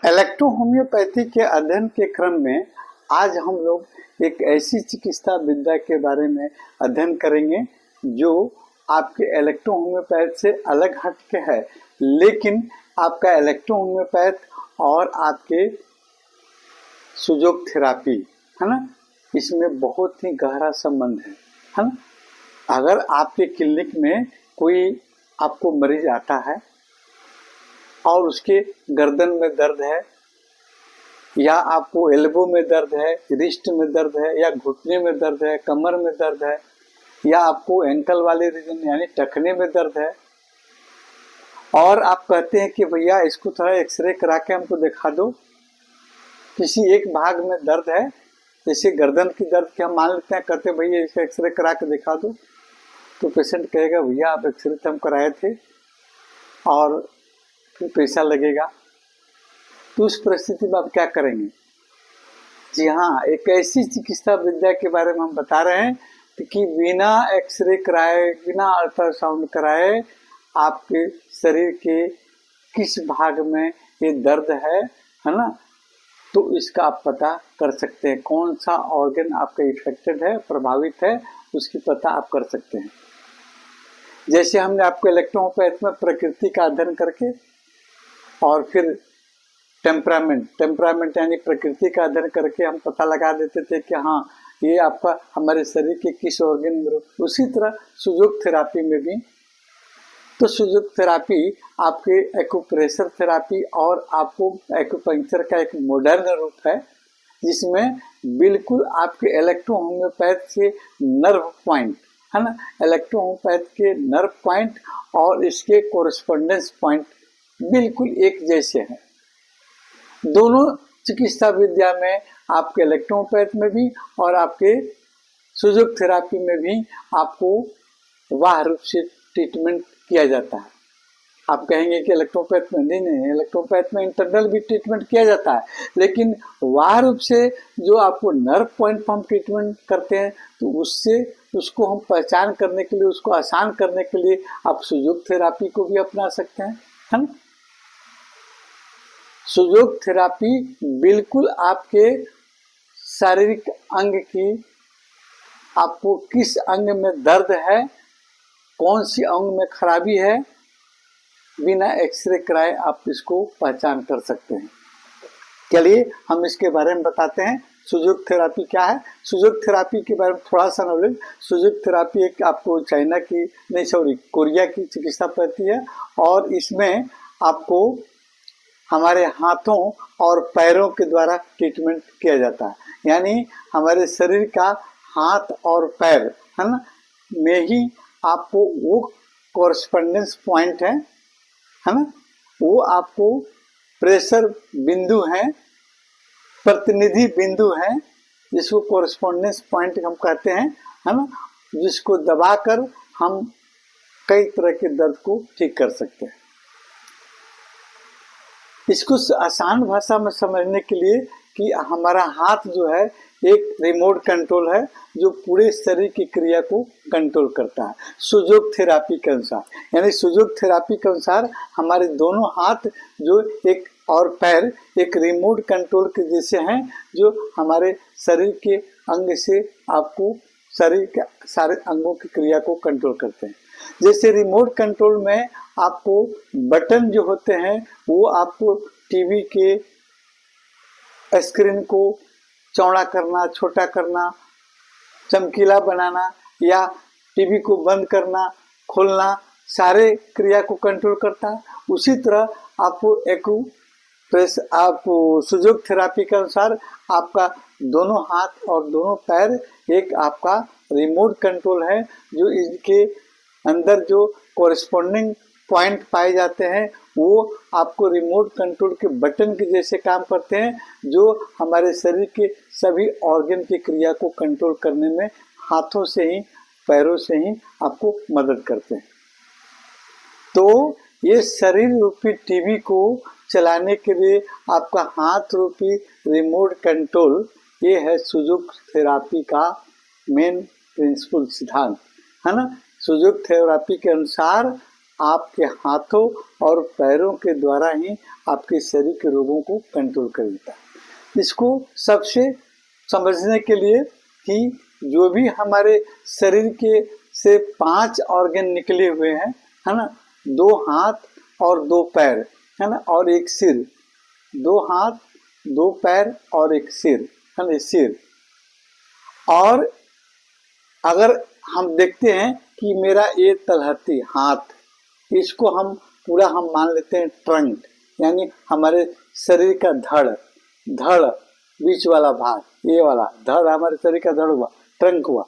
Electro homeopathy के अध्ययन के क्रम में आज हम लोग एक ऐसी चिकित्सा विद्या के बारे में अध्ययन करेंगे जो आपके इलेक्ट्रो होम्योपैथ से अलग हट के है, लेकिन आपका इलेक्ट्रो होम्योपैथ और आपके सुजोग थेरापी है ना, इसमें बहुत ही गहरा संबंध है ना। अगर आपके क्लिनिक में कोई आपको मरीज आता है और उसके गर्दन में दर्द है या आपको एल्बो में दर्द है, रिस्ट में दर्द है या घुटने में दर्द है, कमर में दर्द है या आपको एंकल वाले रीजन यानी टखने में दर्द है और आप कहते हैं कि भैया इसको थोड़ा एक्सरे करा के हमको दिखा दो, किसी एक भाग में दर्द है, जैसे गर्दन की दर्द के हम मान लेते हैं, कहते हैं भैया इसका एक्सरे करा के दिखा दो, तो पेशेंट कहेगा भैया आप एक्सरे तो हम कराए थे और फिर पैसा लगेगा। तो उस परिस्थिति में आप क्या करेंगे? जी हाँ, एक ऐसी चिकित्सा विद्या के बारे में हम बता रहे हैं कि बिना एक्सरे कराए, बिना अल्ट्रासाउंड कराए आपके शरीर के किस भाग में ये दर्द है ना, तो इसका आप पता कर सकते हैं। कौन सा ऑर्गन आपका इफेक्टेड है, प्रभावित है, उसकी पता आप कर सकते हैं। जैसे हमने आपको इलेक्ट्रोपैथ में प्रकृति का अध्ययन करके और फिर टेम्परामेंट यानी प्रकृति का अध्ययन करके हम पता लगा देते थे कि हाँ ये आपका हमारे शरीर के किस ऑर्गन में। उसी तरह सुजोग थेरापी में भी, तो सुजोग थेरापी आपके एक्यूप्रेशर थेरापी और आपको एक्यूपंक्चर का एक मॉडर्न रूप है, जिसमें बिल्कुल आपके इलेक्ट्रो होम्योपैथ से नर्व पॉइंट है ना, इलेक्ट्रो होम्योपैथ के नर्व पॉइंट और इसके कोरेस्पोंडेंस पॉइंट बिल्कुल एक जैसे हैं। दोनों चिकित्सा विद्या में आपके इलेक्ट्रोपैथ में भी और आपके सुजोग थेरापी में भी आपको वाह रूप से ट्रीटमेंट किया जाता है। आप कहेंगे कि इलेक्ट्रोपैथ में नहीं, इलेक्ट्रोपैथ में इंटरनल भी ट्रीटमेंट किया जाता है, लेकिन वाह रूप से जो आपको नर्व पॉइंट पर हम ट्रीटमेंट करते हैं, तो उससे उसको हम पहचान करने के लिए, उसको आसान करने के लिए आप सुजोग थेरापी को भी अपना सकते हैं, है ना। सुजोग थेरापी बिल्कुल आपके शारीरिक अंग की, आपको किस अंग में दर्द है, कौन सी अंग में खराबी है, बिना एक्सरे कराए आप इसको पहचान कर सकते हैं। चलिए हम इसके बारे में बताते हैं सुजोग थेरापी क्या है। सुजोग थेरापी के बारे में थोड़ा सा नॉलेज। सुजोग थेरापी एक आपको कोरिया की चिकित्सा पद्धति है और इसमें आपको हमारे हाथों और पैरों के द्वारा ट्रीटमेंट किया जाता है, यानी हमारे शरीर का हाथ और पैर है ना में ही आपको वो कोरेस्पोंडेंस पॉइंट है ना, वो आपको प्रेशर बिंदु है, प्रतिनिधि बिंदु है, जिसको कोरेस्पोंडेंस पॉइंट हम कहते हैं, है ना, जिसको दबाकर हम कई तरह के दर्द को ठीक कर सकते हैं। इसको आसान भाषा में समझने के लिए कि हमारा हाथ जो है एक रिमोट कंट्रोल है जो पूरे शरीर की क्रिया को कंट्रोल करता है सुजोग थेरापी के अनुसार। यानी सुजोग थेरापी के अनुसार हमारे दोनों हाथ जो एक और पैर एक रिमोट कंट्रोल के जैसे हैं, जो हमारे शरीर के अंग से आपको शरीर के सारे अंगों की क्रिया को कंट्रोल करते हैं। जैसे रिमोट कंट्रोल में आपको बटन जो होते हैं वो आपको टीवी के स्क्रीन को चौड़ा करना, छोटा करना, चमकीला बनाना या टीवी को बंद करना, खोलना, सारे क्रिया को कंट्रोल करता है। उसी तरह आपको सुजोग थेरापी के अनुसार आपका दोनों हाथ और दोनों पैर एक आपका रिमोट कंट्रोल है, जो इनके अंदर जो कोरेस्पोंडिंग पॉइंट पाए जाते हैं वो आपको रिमोट कंट्रोल के बटन के जैसे काम करते हैं, जो हमारे शरीर के सभी ऑर्गन की क्रिया को कंट्रोल करने में हाथों से ही, पैरों से ही आपको मदद करते हैं। तो ये शरीर रूपी टीवी को चलाने के लिए आपका हाथ रूपी रिमोट कंट्रोल, ये है सुजोग थेरापी का मेन प्रिंसिपल सिद्धांत, है ना। सुजोग थेरापी के अनुसार आपके हाथों और पैरों के द्वारा ही आपके शरीर के रोगों को कंट्रोल कर देता है। इसको सबसे समझने के लिए कि जो भी हमारे शरीर के से 5 ऑर्गन निकले हुए हैं, है ना, 2 हाथ और 2 पैर, है ना, और एक सिर, 2 हाथ 2 पैर और एक सिर, है ना, सिर। और अगर हम देखते हैं कि मेरा ये तलहटी हाथ, इसको हम पूरा हम मान लेते हैं ट्रंक, यानी हमारे शरीर का धड़ बीच वाला भाग, ये वाला धड़ हमारे शरीर का धड़ हुआ, ट्रंक हुआ।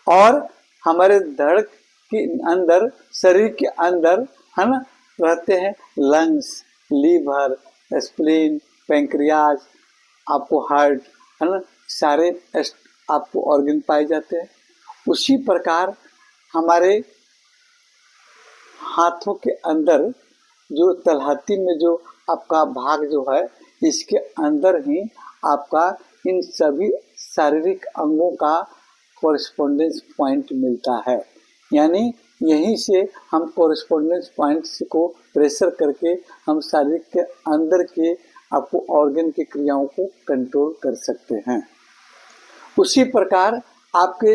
और हमारे धड़ के अंदर, शरीर के अंदर, है ना, रहते हैं लंग्स, लीवर, स्प्लीन, पैंक्रियाज, आपको हार्ट, है ना, सारे आपको ऑर्गन पाए जाते हैं। उसी प्रकार हमारे हाथों के अंदर जो तलहटी में जो आपका भाग जो है, इसके अंदर ही आपका इन सभी शारीरिक अंगों का कोरिस्पोंडेंस पॉइंट मिलता है। यानी यहीं से हम कोरिस्पोंडेंस पॉइंट को प्रेशर करके हम शरीर के अंदर के आपको ऑर्गन की क्रियाओं को कंट्रोल कर सकते हैं। उसी प्रकार आपके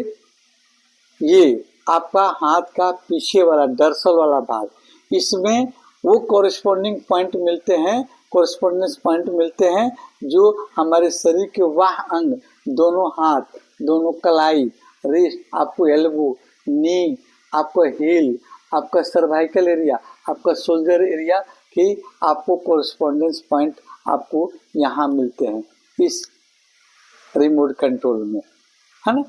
ये आपका हाथ का पीछे वाला डर्सल वाला भाग, इसमें वो कोरिस्पोंडिंग पॉइंट मिलते हैं, कोरिस्पोंडेंस पॉइंट मिलते हैं जो हमारे शरीर के वह अंग, दोनों हाथ, दोनों कलाई, रिस्ट, आपको एल्बो, नी, आपका हील, आपका सर्वाइकल एरिया, आपका शोल्डर एरिया की आपको कोरिस्पोंडेंस पॉइंट आपको यहाँ मिलते हैं इस रिमोट कंट्रोल में, है ना।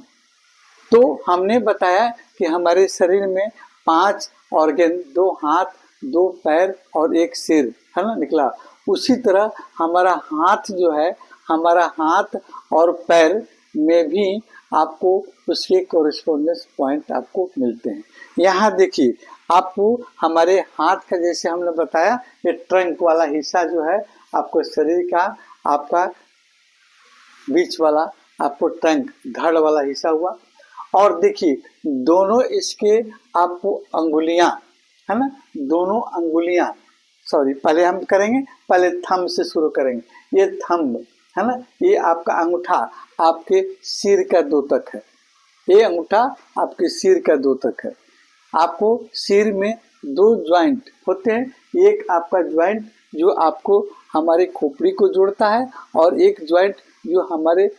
तो हमने बताया कि हमारे शरीर में 5 ऑर्गन, 2 हाथ, 2 पैर और एक सिर, है ना, निकला। उसी तरह हमारा हाथ जो है, हमारा हाथ और पैर में भी आपको उसके कोरिस्पोंडेंस पॉइंट आपको मिलते हैं। यहाँ देखिए, आपको हमारे हाथ का, जैसे हमने बताया, ये ट्रंक वाला हिस्सा जो है आपको शरीर का, आपका बीच वाला आपको ट्रंक, धड़ वाला हिस्सा हुआ। और देखिए दोनों इसके आपको अंगुलियां, है ना, दोनों अंगुलियां, सॉरी पहले हम करेंगे, पहले थंब से शुरू करेंगे। ये थंब, है ना, ये आपका अंगूठा आपके सिर का द्योतक है, ये अंगूठा आपके सिर का द्योतक है। आपको सिर में 2 ज्वाइंट होते हैं, एक आपका ज्वाइंट जो आपको हमारे खोपड़ी को जोड़ता है और एक ज्वाइंट जो हमारे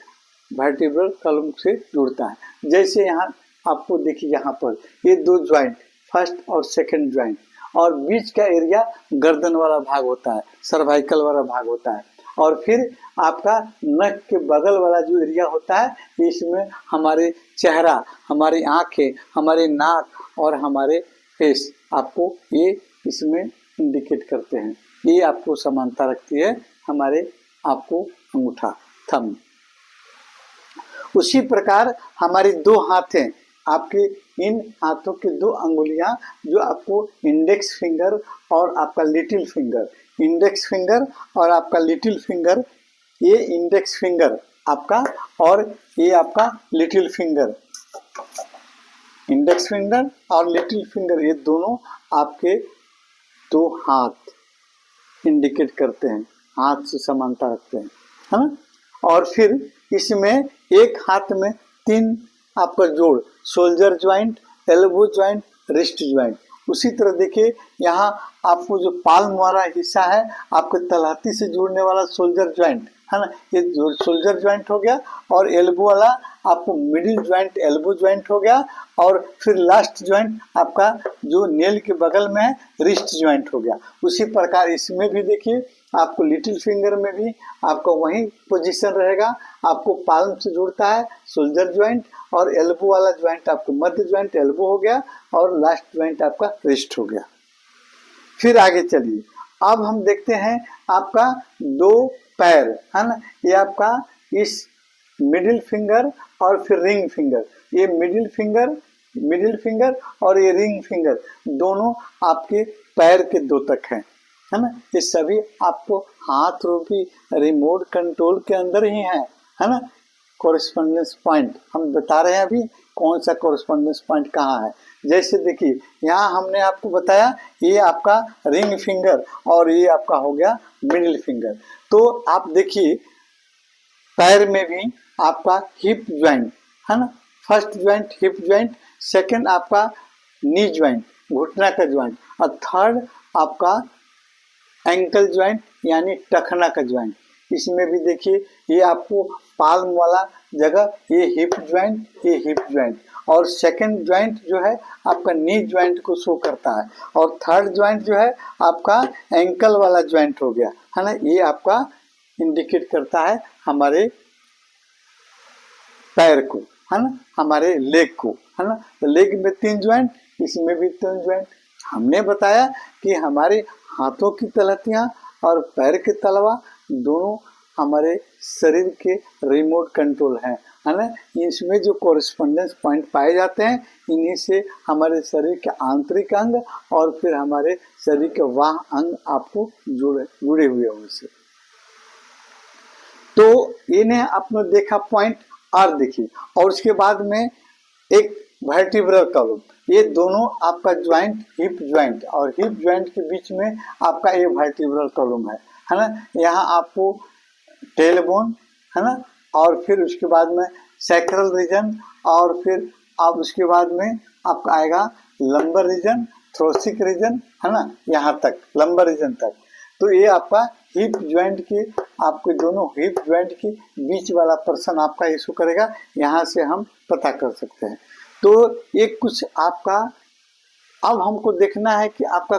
वर्टिब्रल कॉलम से जुड़ता है। जैसे यहाँ आपको देखिए, यहाँ पर ये 2 ज्वाइंट, फर्स्ट और सेकंड ज्वाइंट, और बीच का एरिया गर्दन वाला भाग होता है, सर्वाइकल वाला भाग होता है। और फिर आपका नक के बगल वाला जो एरिया होता है, इसमें हमारे चेहरा, हमारी आंखें, हमारे नाक और हमारे फेस आपको ये इसमें इंडिकेट करते हैं। ये आपको समानता रखती है हमारे आपको अंगूठा, थंब। उसी प्रकार हमारी 2 हाथ हैं, आपके इन हाथों की 2 अंगुलियां जो आपको इंडेक्स फिंगर और आपका लिटिल फिंगर, इंडेक्स फिंगर और आपका लिटिल फिंगर, ये इंडेक्स फिंगर आपका और ये आपका लिटिल फिंगर, इंडेक्स फिंगर और लिटिल फिंगर, ये दोनों आपके 2 हाथ इंडिकेट करते हैं, हाथ से समानता रखते हैं, है ना। और फिर इसमें एक हाथ में 3 आपका जोड़, shoulder joint, elbow joint, wrist joint. उसी तरह देखिए यहाँ आपको जो पाल्म वाला हिस्सा है, आपके तलहटी से जुड़ने वाला शोल्डर ज्वाइंट, है ना, ये शोल्डर ज्वाइंट हो गया। और एल्बो वाला आपको मिडिल ज्वाइंट, एल्बो ज्वाइंट हो गया। और फिर लास्ट ज्वाइंट आपका जो नेल के बगल में है, रिस्ट ज्वाइंट हो गया। उसी प्रकार इसमें भी देखिए, आपको लिटिल फिंगर में भी आपका वही पोजीशन रहेगा, आपको पाल्म से जुड़ता है शोल्डर ज्वाइंट, और एल्बो वाला ज्वाइंट आपको मध्य ज्वाइंट एल्बो हो गया, और लास्ट ज्वाइंट आपका रिस्ट हो गया। फिर आगे चलिए, अब हम देखते हैं आपका 2 पैर, है ना, ये आपका इस मिडिल फिंगर और फिर रिंग फिंगर, ये मिडिल फिंगर और ये रिंग फिंगर, दोनों आपके पैर के द्योतक हैं, है ना। ये सभी आपको हाथ रूपी रिमोट कंट्रोल के अंदर ही है ना। कोरिस्पोंडेंस पॉइंट हम बता रहे हैं अभी, कौन सा कोरिस्पोंडेंस पॉइंट कहाँ है। जैसे देखिए यहाँ हमने आपको बताया ये आपका रिंग फिंगर और ये आपका हो गया मिडिल फिंगर। तो आप देखिए पैर में भी आपका हिप ज्वाइंट है ना, first joint hip joint, second आपका नी ज्वाइंट घुटना का ज्वाइंट, और थर्ड आपका एंकल ज्वाइंट यानी टखना का ज्वाइंट। इसमें भी देखिए ये आपको पाल्म वाला जगह ये हिप ज्वाइंट, और सेकंड ज्वाइंट जो है आपका नी ज्वाइंट को शो करता है, और थर्ड ज्वाइंट जो है आपका एंकल वाला ज्वाइंट हो गया है ना, ये आपका इंडिकेट करता है हमारे पैर को है ना, हमारे लेग को है ना। तो लेग में 3 ज्वाइंट, इसमें भी 3 ज्वाइंट। हमने बताया कि हमारे हाथों की तलहटियाँ और पैर के तलवा दोनों हमारे शरीर के रिमोट कंट्रोल हैं है ना। इसमें जो कोरिस्पोंडेंस पॉइंट पाए जाते हैं इन्हीं से हमारे शरीर के आंतरिक अंग और फिर हमारे शरीर के वाह अंग आपको जुड़े हुए हैं उनसे। तो इन्हें आपने देखा पॉइंट और देखिए, और उसके बाद में एक वर्टिब्रल कॉलम, ये दोनों आपका ज्वाइंट हिप ज्वाइंट, और हिप ज्वाइंट के बीच में आपका ये वर्टिब्रल कॉलम है ना। यहाँ आपको टेल बोन है ना, और फिर उसके बाद में सैक्रल रीजन, और फिर आप उसके बाद में आपका आएगा लंबर रीजन, थ्रोसिक रीजन है ना, यहाँ तक लंबर रीजन तक। तो ये आपका हिप ज्वाइंट के, आपके दोनों हिप ज्वाइंट के बीच वाला पर्सन आपका इशू करेगा, यहाँ से हम पता कर सकते हैं। तो ये कुछ आपका अब हमको देखना है कि आपका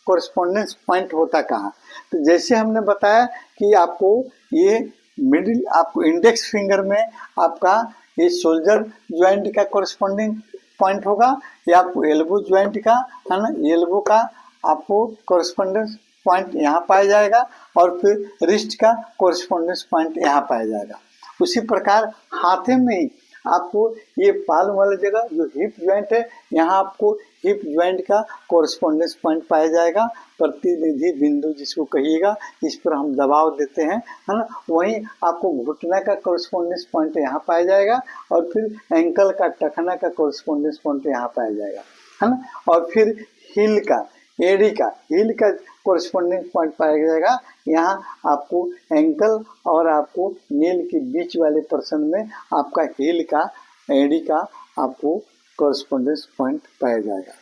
कोरिस्पोंडेंस पॉइंट होता कहाँ। तो जैसे हमने बताया कि आपको ये मिडिल, आपको इंडेक्स फिंगर में आपका ये शोल्डर ज्वाइंट का कोरिस्पोंडिंग पॉइंट होगा, या आपको एल्बो ज्वाइंट का है ना, एल्बो का आपको कोरिस्पोंडेंस पॉइंट यहाँ पाया जाएगा, और फिर रिस्ट का कोरिस्पोंडेंस पॉइंट यहाँ पाया जाएगा। उसी प्रकार हाथे में ही आपको ये पाल्म वाला जगह जो हिप ज्वाइंट है, यहाँ आपको हिप ज्वाइंट का कोरिस्पोंडेंस पॉइंट पाया जाएगा, प्रतिनिधि बिंदु जिसको कहिएगा, इस पर हम दबाव देते हैं है ना। वहीं आपको घुटना का कोरिस्पोंडेंस पॉइंट यहाँ पाया जाएगा, और फिर एंकल का, टखना का कोरिस्पोंडेंस पॉइंट यहाँ पाया जाएगा है ना, और फिर हिल का, एडी का, हिल का कोरिस्पोंडिंग पॉइंट पाया जाएगा। यहाँ आपको एंकल और आपको नील के बीच वाले पर्सन में आपका हील का, एडी का आपको कोरिस्पोंडेंस पॉइंट पाया जाएगा।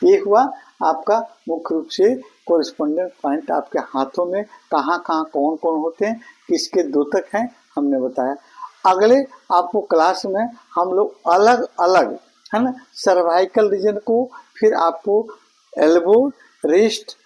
ये हुआ आपका मुख्य रूप से कोरिस्पोंडेंस पॉइंट आपके हाथों में कहाँ कहाँ कौन कौन होते हैं, किसके द्योतक हैं, हमने बताया। अगले आपको क्लास में हम लोग अलग अलग है ना सर्वाइकल रीजन को, फिर आपको elbow, wrist,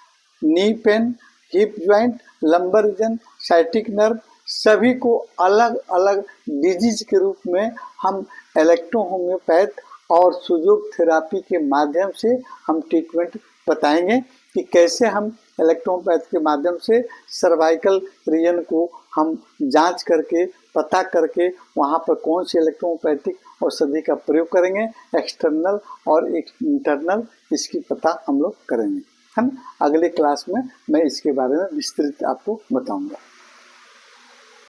knee pain, hip joint, lumbar region, sciatic nerve, सभी को अलग अलग डिजीज के रूप में हम इलेक्ट्रो होम्योपैथ और सुजोग थेरापी के माध्यम से हम ट्रीटमेंट बताएंगे कि कैसे हम इलेक्ट्रोपैथ के माध्यम से सर्वाइकल रीजन को हम जांच करके पता करके वहाँ पर कौन सी इलेक्ट्रोपैथिक औषधि का प्रयोग करेंगे, एक्सटर्नल और इंटरनल, इसकी पता हम लोग करेंगे। हम अगले क्लास में मैं इसके बारे में विस्तृत आपको बताऊंगा।